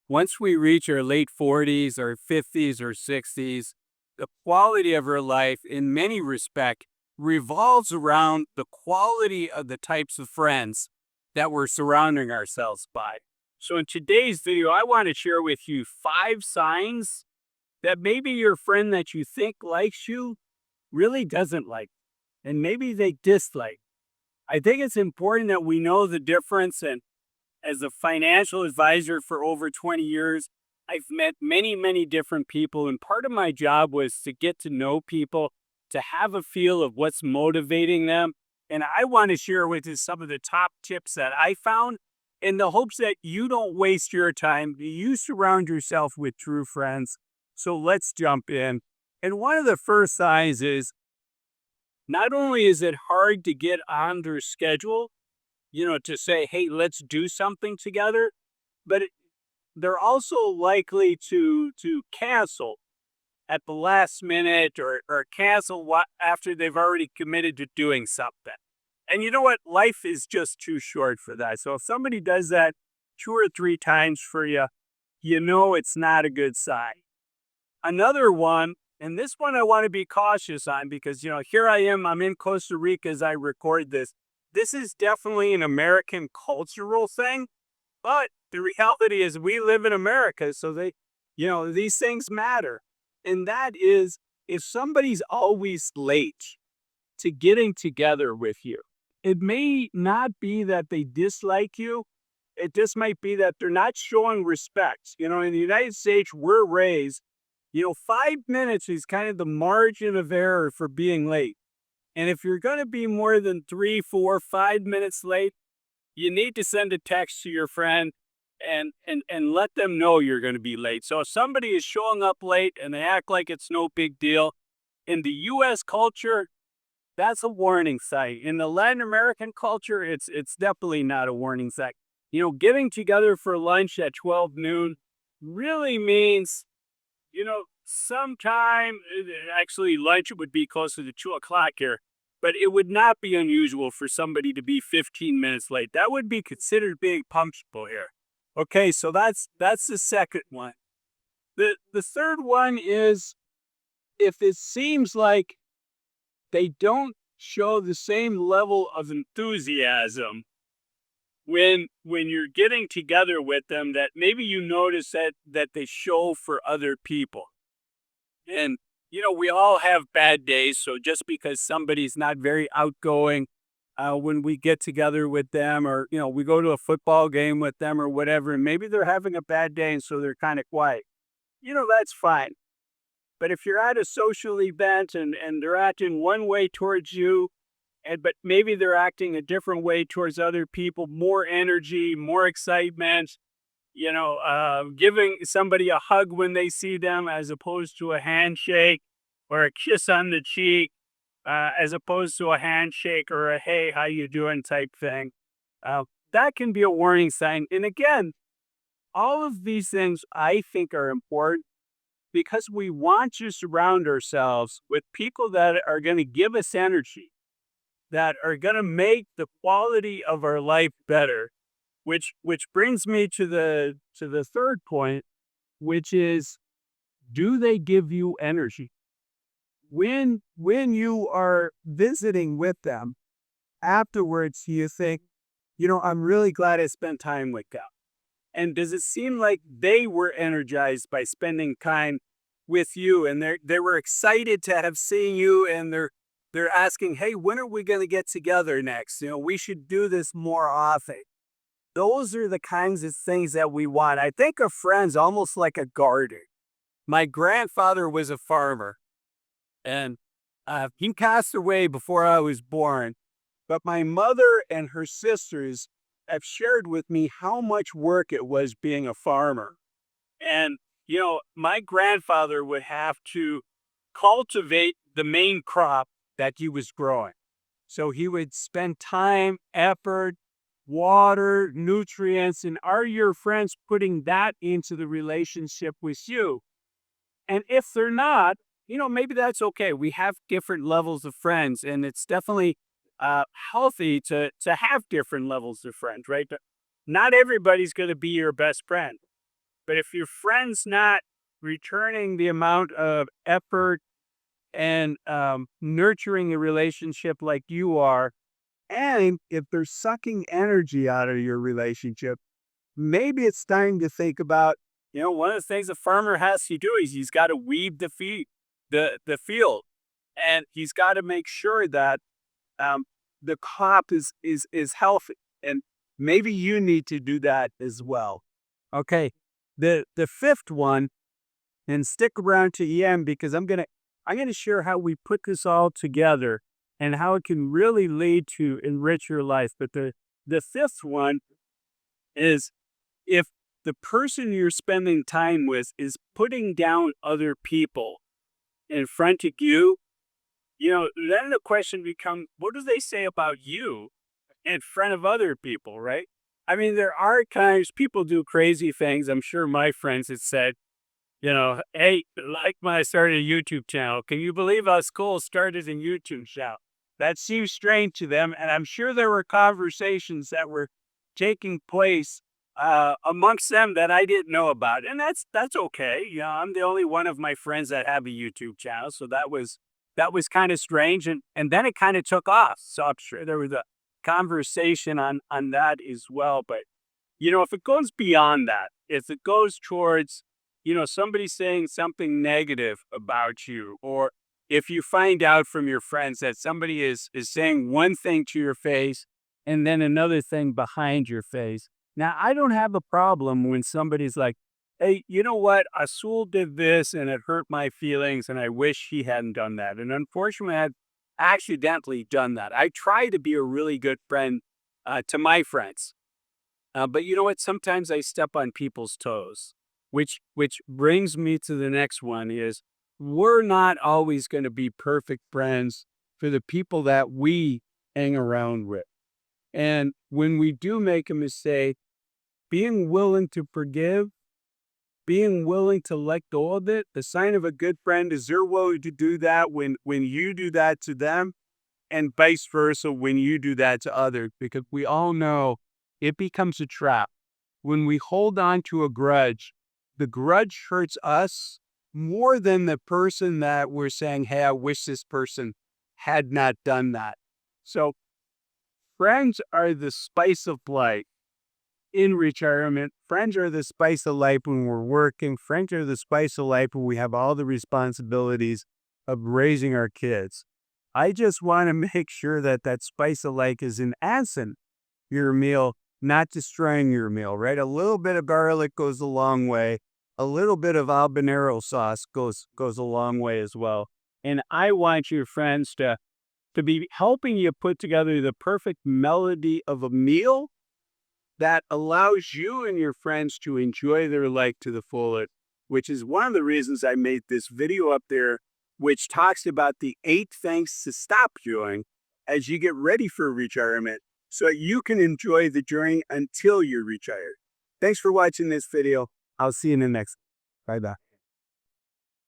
once we reach our late 40s or 50s or 60s, the quality of our life in many respects revolves around the quality of the types of friends that we're surrounding ourselves by. So in today's video, I want to share with you 5 signs that maybe your friend that you think likes you really doesn't like, and maybe they dislike. I think it's important that we know the difference. And as a financial advisor for over 20 years, I've met many, many different people. And part of my job was to get to know people, to have a feel of what's motivating them. And I want to share with you some of the top tips that I found in the hopes that you don't waste your time. You surround yourself with true friends. So let's jump in. And one of the first signs is not only is it hard to get on their schedule, to say, hey, let's do something together, but they're also likely to cancel at the last minute or cancel after they've already committed to doing something. And you know what? Life is just too short for that. So if somebody does that 2 or 3 times for you, it's not a good sign. Another one, and this one I want to be cautious on because, here I am, I'm in Costa Rica as I record this. This is definitely an American cultural thing, but the reality is we live in America, so these things matter. And that is, if somebody's always late to getting together with you, it may not be that they dislike you. It just might be that they're not showing respect. In the United States, we're raised, 5 minutes is kind of the margin of error for being late. And if you're going to be more than 3, 4, 5 minutes late, you need to send a text to your friend and let them know you're going to be late. So if somebody is showing up late and they act like it's no big deal, in the U.S. culture, that's a warning sign. In the Latin American culture, it's definitely not a warning sign. Getting together for lunch at 12 noon really means, sometime, actually lunch would be closer to 2 o'clock here, but it would not be unusual for somebody to be 15 minutes late. That would be considered being punctual here. Okay, so that's the second one. The third one is if it seems like they don't show the same level of enthusiasm when you're getting together with them, that maybe you notice that they show for other people. And we all have bad days. So just because somebody's not very outgoing when we get together with them, or, we go to a football game with them or whatever, and maybe they're having a bad day and so they're kind of quiet, that's fine. But if you're at a social event and they're acting one way towards you, but maybe they're acting a different way towards other people, more energy, more excitement, giving somebody a hug when they see them as opposed to a handshake, or a kiss on the cheek as opposed to a handshake or a hey, how you doing type thing. That can be a warning sign. And again, all of these things I think are important because we want to surround ourselves with people that are going to give us energy, that are going to make the quality of our life better. Which brings me to the third point, which is, do they give you energy? When you are visiting with them, afterwards you think, I'm really glad I spent time with them. And does it seem like they were energized by spending time with you, and they were excited to have seen you, and they're asking, hey, when are we going to get together next? We should do this more often. Those are the kinds of things that we want. I think of friends almost like a garden. My grandfather was a farmer, and he passed away before I was born. But my mother and her sisters have shared with me how much work it was being a farmer. And, my grandfather would have to cultivate the main crop that he was growing. So he would spend time, effort, water, nutrients, and are your friends putting that into the relationship with you? And if they're not, maybe that's okay. We have different levels of friends, and it's definitely healthy to have different levels of friends, right? Not everybody's going to be your best friend. But if your friend's not returning the amount of effort and nurturing a relationship like you are, and if they're sucking energy out of your relationship, maybe it's time to think about, one of the things a farmer has to do is he's got to weed the field, and he's got to make sure that um, the crop is healthy, and maybe you need to do that as well. Okay, the fifth one, and stick around to the end because I'm gonna share how we put this all together and how it can really lead to enrich your life. But the fifth one is, if the person you're spending time with is putting down other people in front of you, then the question becomes, what do they say about you in front of other people, right? I mean, there are times people do crazy things. I'm sure my friends had said, hey, like when I started a YouTube channel, can you believe how school started a YouTube channel? That seems strange to them. And I'm sure there were conversations that were taking place amongst them that I didn't know about. And that's okay. I'm the only one of my friends that have a YouTube channel. So that was kind of strange. And then it kind of took off. So I'm sure there was a conversation on that as well. But, if it goes beyond that, if it goes towards, somebody saying something negative about you, or if you find out from your friends that somebody is saying one thing to your face and then another thing behind your face. Now, I don't have a problem when somebody's like, hey, you know what? Azul did this and it hurt my feelings and I wish he hadn't done that. And unfortunately, I've accidentally done that. I try to be a really good friend to my friends. But you know what? Sometimes I step on people's toes, which brings me to the next one is, we're not always going to be perfect friends for the people that we hang around with. And when we do make a mistake, being willing to forgive, being willing to let go of it, the sign of a good friend is they're willing to do that when you do that to them, and vice versa when you do that to others, because we all know it becomes a trap. When we hold on to a grudge, the grudge hurts us more than the person that we're saying, hey, I wish this person had not done that. So friends are the spice of life in retirement. Friends are the spice of life when we're working. Friends are the spice of life when we have all the responsibilities of raising our kids. I just want to make sure that that spice of life is enhancing your meal, not destroying your meal, right? A little bit of garlic goes a long way. A little bit of habanero sauce goes a long way as well. And I want your friends to be helping you put together the perfect melody of a meal that allows you and your friends to enjoy their life to the fullest, which is one of the reasons I made this video up there, which talks about the 8 things to stop doing as you get ready for retirement so you can enjoy the journey until you're retired. Thanks for watching this video. I'll see you in the next. Bye-bye.